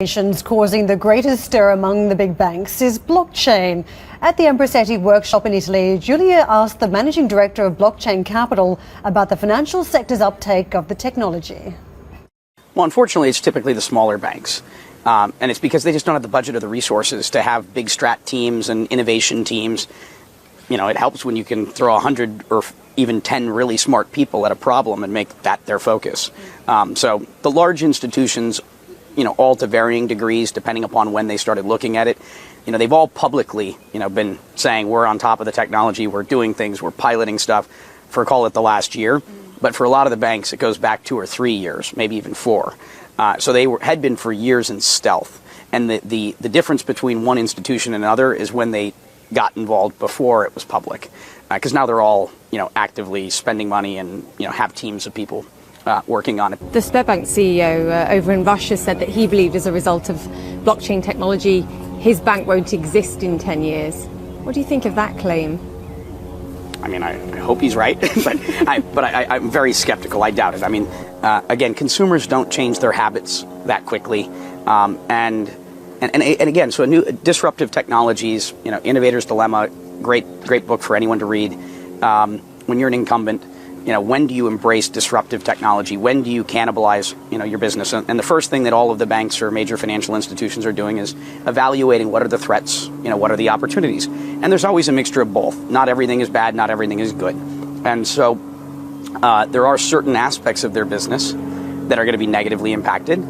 Causing the greatest stir among the big banks is blockchain. At the Ambrosetti workshop in Italy, Julia asked the managing director of Blockchain Capital about the financial sector's uptake of the technology. Well, unfortunately, it's typically the smaller banks. And it's because they just don't have the budget or the resources to have big strat teams and innovation teams. You know, it helps when you can throw 100 or even 10 really smart people at a problem and make that their focus. So the large institutions, you know, all to varying degrees, depending upon when they started looking at it, you know, they've all publicly, you know, been saying we're on top of the technology, we're doing things, we're piloting stuff for, call it, the last year. But for a lot of the banks, it goes back 2 or 3 years, maybe even 4. So they had been for years in stealth. And the difference between one institution and another is when they got involved before it was public. Because now they're all, you know, actively spending money and, you know, have teams of people working on it. The Sberbank CEO over in Russia said that he believed as a result of blockchain technology, his bank won't exist in 10 years. What do you think of that claim? I mean, I hope he's right, but I'm very skeptical. I doubt it. I mean, again, consumers don't change their habits that quickly. And again, so disruptive technologies, you know, Innovator's Dilemma, great book for anyone to read. When you're an incumbent, you know, when do you embrace disruptive technology? When do you cannibalize, you know, your business? And the first thing that all of the banks or major financial institutions are doing is evaluating what are the threats, you know, what are the opportunities. And there's always a mixture of both. Not everything is bad, not everything is good. And so there are certain aspects of their business that are going to be negatively impacted,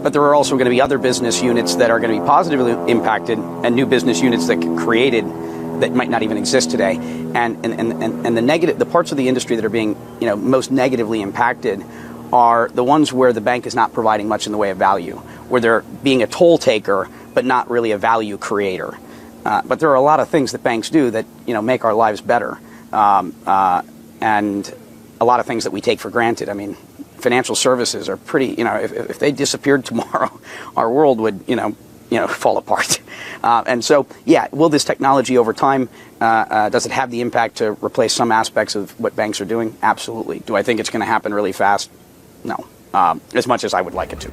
but there are also going to be other business units that are going to be positively impacted and new business units that get created that might not even exist today. And the parts of the industry that are being, you know, most negatively impacted are the ones where the bank is not providing much in the way of value, where they're being a toll taker, but not really a value creator. But there are a lot of things that banks do that, you know, make our lives better. And a lot of things that we take for granted. I mean, financial services are pretty, you know, if they disappeared tomorrow, our world would, you know, fall apart. And so, yeah, will this technology over time, does it have the impact to replace some aspects of what banks are doing? Absolutely. Do I think it's going to happen really fast? No, as much as I would like it to.